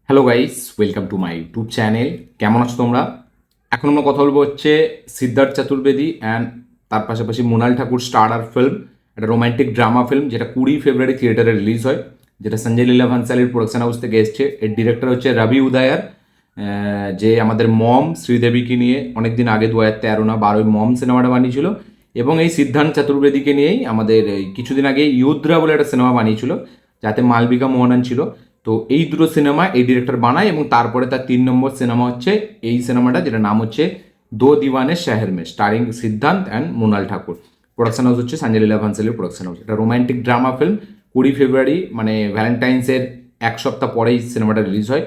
Hello guys, welcome to my YouTube channel. কেমন আছো তোমরা? এখন আমরা কথা বলবো হচ্ছে সিদ্ধার্থ চতুর্বেদী অ্যান্ড তার পাশাপাশি মৃণাল ঠাকুর স্টারার ফিল্ম, একটা রোমান্টিক ড্রামা ফিল্ম যেটা 20 ফেব্রুয়ারি থিয়েটারে রিলিজ হয়, যেটা সঞ্জয় লীলা ভান্সালির প্রোডাকশন হাউস থেকে এসছে। এর ডিরেক্টর হচ্ছে রবি উদয়ার, যে আমাদের মম শ্রীদেবীকে নিয়ে অনেকদিন আগে 2013 না 12 মম সিনেমাটা বানিয়েছিল, এবং এই সিদ্ধার্থ চতুর্বেদীকে নিয়েই আমাদের এই কিছুদিন আগে ইউদ্রা বলে একটা সিনেমা বানিয়েছিল, যাতে মালবিকা মোহনান ছিল। তো এই দুটো সিনেমা এই ডিরেক্টর বানায়, এবং তারপরে তার 3 নম্বর সিনেমা হচ্ছে এই সিনেমাটা, যেটা নাম হচ্ছে Do Deewane Shehar Mein, starring Siddhant and Mrunal Thakur. Production house হচ্ছে সঞ্জয় লীলা ভান্সালির প্রোডাকশন হাউস। এটা রোমান্টিক ড্রামা ফিল্ম। 20 ফেব্রুয়ারি মানে ভ্যালেন্টাইন্সের এক সপ্তাহ পরেই সিনেমাটা রিলিজ হয়।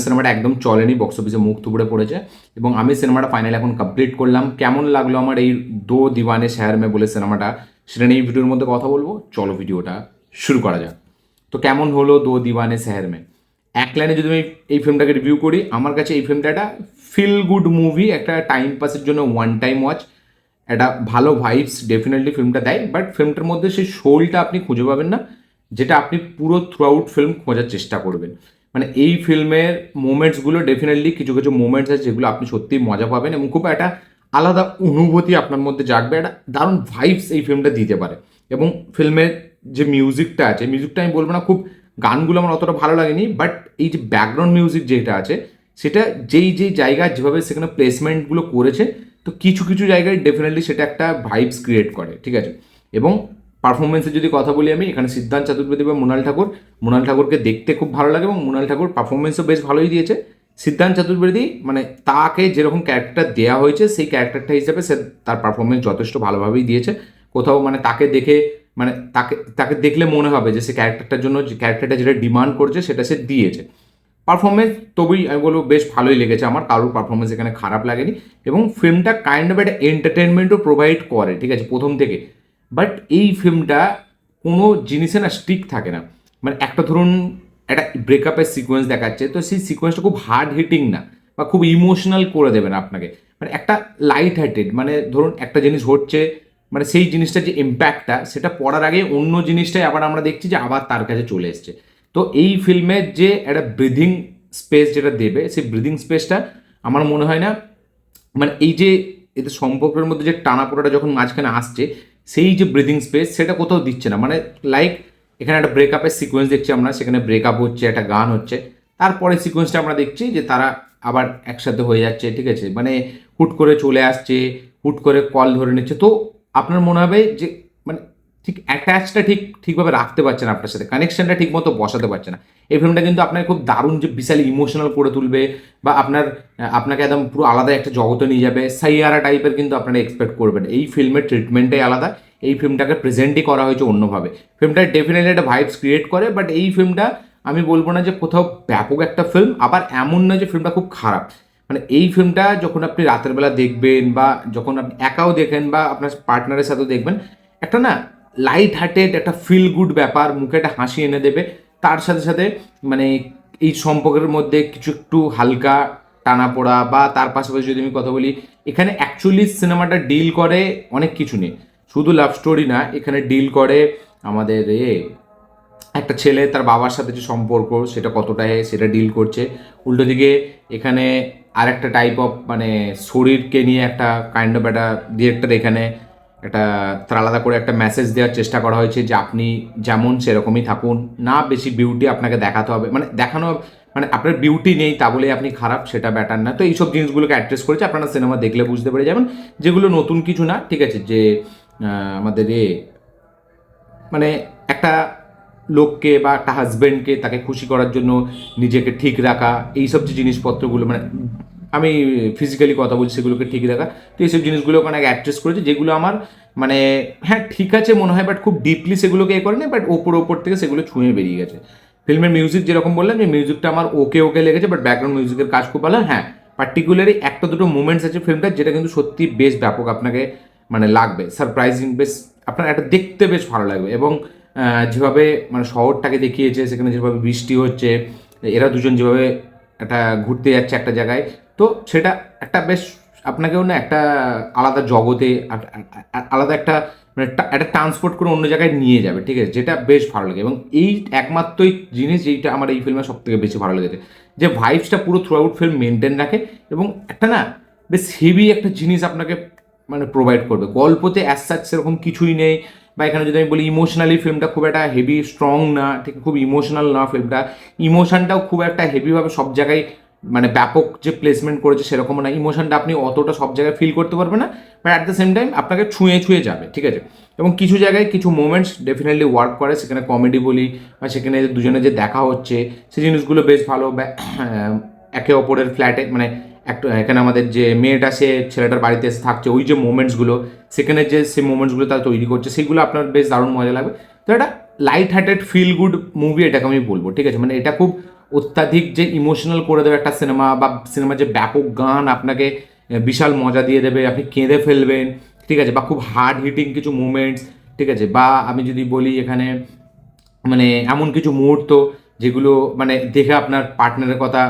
সিনেমাটা একদম চলেনি, বক্স অফিসে মুখ থুবড়ে পড়েছে, এবং আমি সিনেমাটা ফাইনাল এখন কমপ্লিট করলাম। কেমন লাগলো আমার এই দো দিওয়ানে শহর মে বলে সিনেমাটা, সেটা নিয়ে এই ভিডিওর মধ্যে কথা বলবো। চলো ভিডিওটা শুরু করা যাক। তো কেমন হলো দো দিওয়ানে শহর মে? এক লাইনে যদি আমি এই ফিল্মটাকে রিভিউ করি, আমার কাছে এই ফিল্মটা একটা ফিল গুড মুভি, একটা টাইম পাসের জন্য ওয়ান টাইম ওয়াচ। একটা ভালো ভাইবস ডেফিনেটলি ফিল্মটা দেয়, বাট ফিল্মটার মধ্যে সেই সোলটা আপনি খুঁজে পাবেন না, যেটা আপনি পুরো থ্রু আউট ফিল্ম খোঁজার চেষ্টা করবেন। মানে এই ফিল্মের মোমেন্টসগুলো ডেফিনেটলি কিছু কিছু মোমেন্টস আছে যেগুলো আপনি সত্যিই মজা পাবেন, এবং খুব একটা আলাদা অনুভূতি আপনার মধ্যে জাগবে, একটা দারুণ ভাইবস এই ফিল্মটা দিতে পারে। এবং ফিল্মের যে মিউজিকটা আছে, মিউজিকটা আমি বলবো না খুব, গানগুলো আমার অতটা ভালো লাগেনি, বাট এই যে ব্যাকগ্রাউন্ড মিউজিক যেটা আছে, সেটা যেই যেই জায়গায় যেভাবে সেখানে প্লেসমেন্টগুলো করেছে, তো কিছু কিছু জায়গায় ডেফিনেটলি সেটা একটা ভাইবস ক্রিয়েট করে, ঠিক আছে। এবং পারফরমেন্সের যদি কথা বলি, আমি এখানে সিদ্ধার্থ চতুর্বেদী বা মৃণাল ঠাকুরকে দেখতে খুব ভালো লাগে, এবং মৃণাল ঠাকুর পারফরমেন্সও বেশ ভালোই দিয়েছে। সিদ্ধার্থ চতুর্বেদী মানে তাকে যেরকম ক্যারেক্টার দেওয়া হয়েছে, সেই ক্যারেক্টারটা হিসেবে সে তার পারফরমেন্স যথেষ্ট ভালোভাবেই দিয়েছে। কোথাও মানে তাকে দেখে মানে তাকে তাকে দেখলে মনে হবে যে সে ক্যারেক্টারটার জন্য যে ক্যারেক্টারটা যেটা ডিমান্ড করছে সেটা সে দিয়েছে। পারফরমেন্স তবেই আমি বলবো বেশ ভালোই লেগেছে আমার, কারোর পারফরমেন্স এখানে খারাপ লাগেনি। এবং ফিল্মটা কাইন্ড অফ একটা এন্টারটেনমেন্টও প্রোভাইড করে, ঠিক আছে, প্রথম থেকে। বাট এই ফিল্মটা কোনো জিনিসে না স্টিক থাকে না। মানে একটা ধরুন একটা ব্রেকআপের সিকোয়েন্স দেখাচ্ছে, তো সেই সিকোয়েন্সটা খুব হার্ড হিটিং না, বা খুব ইমোশনাল করে দেবে না আপনাকে। মানে একটা লাইট হার্টেড, মানে ধরুন একটা জিনিস হচ্ছে, মানে সেই জিনিসটার যে ইম্প্যাক্টটা, সেটা পড়ার আগে অন্য জিনিসটাই আবার আমরা দেখছি যে আবার তার কাছে চলে এসছে। তো এই ফিল্মের যে একটা ব্রিদিং স্পেস যেটা দেবে, সেই ব্রিদিং স্পেসটা আমার মনে হয় না, মানে এই যে এদের সম্পর্কের মধ্যে যে টানাপোড়াটা যখন মাঝখানে আসছে, সেই যে ব্রিদিং স্পেস সেটা কোথাও দিচ্ছে না। মানে লাইক এখানে একটা ব্রেকআপের সিকোয়েন্স দেখছি আমরা, সেখানে ব্রেকআপ হচ্ছে, একটা গান হচ্ছে, তারপরে সিকোয়েন্সটা আমরা দেখছি যে তারা আবার একসাথে হয়ে যাচ্ছে, ঠিক আছে। মানে হুট করে চলে আসছে, হুট করে কল ধরে নিচ্ছে, তো আপনার মনে হবে যে মানে ঠিক অ্যাটাচটা ঠিকভাবে রাখতে পারছে না আপনার সাথে, কানেকশনটা ঠিক মতো বসাতে পারছে না। এই ফিল্মটা কিন্তু আপনাকে খুব দারুণ যে বিশাল ইমোশনাল করে তুলবে, বা আপনাকে একদম পুরো আলাদা একটা জগতে নিয়ে যাবে, সাইয়ারা টাইপের কিন্তু আপনারা এক্সপেক্ট করবেন। এই ফিল্মের ট্রিটমেন্টটাই আলাদা, এই ফিল্মটাকে প্রেজেন্টই করা হয়েছে অন্যভাবে। ফিল্মটা ডেফিনেটলি একটা ভাইবস ক্রিয়েট করে, বাট এই ফিল্মটা আমি বলবো না যে কোথাও ব্যাপক একটা ফিল্ম, আবার এমন নয় যে ফিল্মটা খুব খারাপ। মানে এই ফিল্মটা যখন আপনি রাতের বেলা দেখবেন, বা যখন আপনি একাও দেখেন, বা আপনার পার্টনারের সাথেও দেখবেন, একটা না লাইট হার্টেড একটা ফিল গুড ব্যাপার, মুখে একটা হাসি এনে দেবে। তার সাথে সাথে মানে এই সম্পর্কের মধ্যে কিছু একটু হালকা টানাপোড়া, বা তার পাশাপাশি যদি আমি কথা বলি, এখানে অ্যাকচুয়ালি সিনেমাটা ডিল করে অনেক কিছু নিয়ে, শুধু লাভ স্টোরি না, এখানে ডিল করে আমাদের একটা ছেলে তার বাবার সাথে যে সম্পর্ক, সেটা কতটা সেটা ডিল করছে। উল্টো দিকে এখানে আরেকটা টাইপ অফ মানে শরীরকে নিয়ে একটা কাইন্ড অফ একটা ডিরেক্টর এখানে একটা তার আলাদা করে একটা মেসেজ দেওয়ার চেষ্টা করা হয়েছে, যে আপনি যেমন সেরকমই থাকুন, না বেশি বিউটি আপনাকে দেখাতে হবে, মানে দেখানো, মানে আপনার বিউটি নেই তা বলে আপনি খারাপ, সেটা ব্যাটার না। তো এইসব জিনিসগুলোকে অ্যাড্রেস করেছে, আপনারা সিনেমা দেখলে বুঝতে পেরে যাবেন, যেগুলো নতুন কিছু না, ঠিক আছে। যে আমাদের মানে একটা লোককে বা একটা হাজব্যান্ডকে তাকে খুশি করার জন্য নিজেকে ঠিক রাখা, এইসব যে জিনিসপত্রগুলো, মানে আমি ফিজিক্যালি কথা বলছি, সেগুলোকে ঠিক রাখা, তো এইসব জিনিসগুলো অনেক অ্যাড্রেস করেছে, যেগুলো আমার মানে হ্যাঁ ঠিক আছে মনে হয়, বাট খুব ডিপলি সেগুলোকে এ করেনি, বাট ওপর থেকে সেগুলো ছুঁয়ে বেরিয়ে গেছে। ফিল্মের মিউজিক যেরকম বললাম, যে মিউজিকটা আমার ওকে ওকে লেগেছে, বাট ব্যাকগ্রাউন্ড মিউজিকের কাজ খুব ভালো। হ্যাঁ, পার্টিকুলারলি একটা দুটো মুভমেন্টস আছে ফিল্মটার, যেটা কিন্তু সত্যি বেশ ব্যাপক আপনাকে মানে লাগবে, সারপ্রাইজিং, বেশ আপনার একটা দেখতে বেশ ভালো লাগবে। এবং যেভাবে মানে শহরটাকে দেখিয়েছে, সেখানে যেভাবে বৃষ্টি হচ্ছে, এরা দুজন যেভাবে একটা ঘুরতে যাচ্ছে একটা জায়গায়, তো সেটা একটা বেশ আপনাকেও না একটা আলাদা জগতে আলাদা একটা মানে একটা ট্রান্সপোর্ট করে অন্য জায়গায় নিয়ে যাবে, ঠিক আছে, যেটা বেশ ভালো লাগে। এবং এই একমাত্রই জিনিস যেইটা আমার এই ফিল্মে সব থেকে বেশি ভালো লেগেছে, যে ভাইবসটা পুরো থ্রু আউট ফিল্ম মেনটেন রাখে এবং একটা না বেশ হেভি একটা জিনিস আপনাকে মানে প্রোভাইড করবে। গল্পতে অ্যাজ সাচ সেরকম কিছুই নেই, বা এখানে যদি আমি বলি ইমোশনালি ফিল্মটা খুব একটা হেভি স্ট্রং না, ঠিক খুব ইমোশনাল না ফিল্মটা, ইমোশনটাও খুব একটা হেভিভাবে সব জায়গায় মানে ব্যাপক যে প্লেসমেন্ট করেছে সেরকম না, ইমোশনটা আপনি অতটা সব জায়গায় ফিল করতে পারবেন না, but at the same time আপনাকে ছুঁয়ে ছুঁয়ে যাবে, ঠিক আছে। এবং কিছু জায়গায় কিছু মোমেন্টস ডেফিনেটলি ওয়ার্ক করে, সেখানে কমেডি বলি বা সেখানে দুজনে যে দেখা হচ্ছে সেই জিনিসগুলো বেশ ভালো, বা একে অপরের ফ্ল্যাটে মানে একটা এখানে আমাদের যে মেয়েটা সে ছেলেটার বাড়িতে এসে থাকছে, ওই যে মোমেন্টসগুলো সেখানে যে সেই মোমেন্টসগুলো তারা তৈরি করছে সেগুলো আপনার বেশ দারুণ মজা লাগবে। তো এটা light hearted feel good movie এটাকে আমি বলবো, ঠিক আছে। মানে এটা খুব অত্যাধিক যে ইমোশনাল করে দেবে একটা সিনেমা, বা সিনেমার যে ব্যাপক গান আপনাকে বিশাল মজা দিয়ে দেবে, আপনি কেঁদে ফেলবেন, ঠিক আছে, বা খুব হার্ড হিটিং কিছু মুভমেন্টস, ঠিক আছে, বা আমি যদি বলি এখানে মানে এমন কিছু মুহূর্ত যেগুলো মানে দেখে আপনার পার্টনারের কথা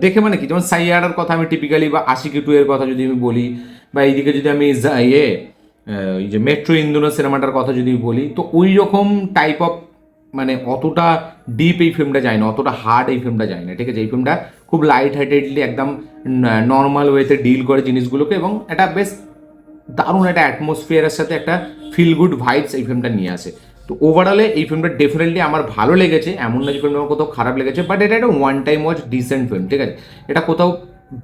দেখে মানে কি, যেমন সাইয়ারার কথা আমি টিপিক্যালি, বা আশিকি টু এর কথা যদি আমি বলি, বা এইদিকে যদি আমি এই যে মেট্রো ইন্দোনেশ সিনেমাটার কথা যদি বলি, তো ওই রকম টাইপ অফ মানে অতটা ডিপ এই ফিল্মটা যায় না, অতটা হার্ড এই ফিল্মটা যায় না, ঠিক আছে। এই ফিল্মটা খুব লাইট হার্টেডলি একদম নর্মাল ওয়েতে ডিল করে জিনিসগুলোকে, এবং এটা বেশ দারুণ একটা অ্যাটমসফিয়ারের সাথে একটা ফিল গুড ভাইবস এই ফিল্মটা নিয়ে আসে। তো ওভারঅলে এই ফিল্মটা ডেফিনেটলি আমার ভালো লেগেছে, এমন না যে ফিল্মটা আমার কোথাও খারাপ লেগেছে, বাট এটা একটা one time watch decent film, ঠিক আছে। এটা কোথাও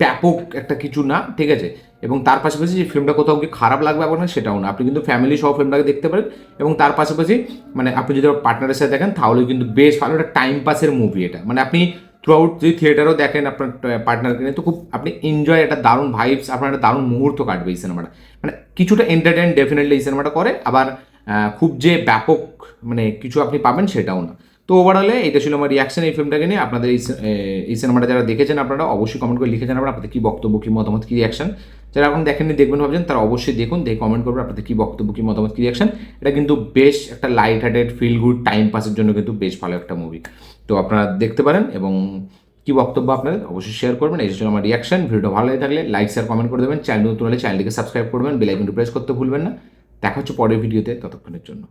ব্যাপক একটা কিছু না, ঠিক আছে। এবং তার পাশাপাশি যে ফিল্মটা কোথাও কি খারাপ লাগবে আপনার সেটাও না, আপনি কিন্তু ফ্যামিলি সহ ফিল্মটাকে দেখতে পারেন। এবং তার পাশাপাশি মানে আপনি যদি পার্টনারের সাথে দেখেন তাহলে কিন্তু বেশ ভালো একটা টাইম পাসের মুভি এটা। মানে আপনি থ্রু আউট যদি থিয়েটারও দেখেন আপনার পার্টনারকে নিয়ে, তো খুব আপনি এনজয়, একটা দারুণ ভাইবস, আপনার একটা দারুণ মুহূর্ত কাটবে এই সিনেমাটা। মানে কিছুটা এন্টারটেইন ডেফিনেটলি এই সিনেমাটা করে, আবার খুব যে ব্যাপক মানে কিছু আপনি পাবেন সেটাও না। তো ওভারঅলে এটা ছিল আমার রিয়াকশন এই ফিল্মটাকে নিয়ে। আপনাদের এই সিনেমাটা যারা দেখেছেন আপনারা অবশ্যই কমেন্ট করে লিখে জানাবেন আপনাদের কী বক্তব্য, কী মতামত, কী রিয়াকশন। যারা এখন দেখেননি দেখবেন ভাবছেন তারা অবশ্যই দেখুন, দেখে কমেন্ট করবেন আপনাদের কী বক্তব্য, কী মতামত, কী রিয়াকশন। এটা কিন্তু বেশ একটা light hearted feel good time পাসের জন্য কিন্তু বেশ ভালো একটা মুভি। তো আপনারা দেখতে পারেন, এবং কী বক্তব্য আপনাদের অবশ্যই শেয়ার করবেন। এই ছিল আমার রিয়াকশন। ভিডিওটা ভালো লাগে থাকলে লাইক শেয়ার কমেন্ট করে দেবেন, চ্যানেল নতুন হলে চ্যানেলটিকে সাবস্ক্রাইব করবেন, বেল আইকনটি প্রেস করতে ভুলবেন না। দেখা হচ্ছে পরের ভিডিওতে, ততক্ষণের জন্য।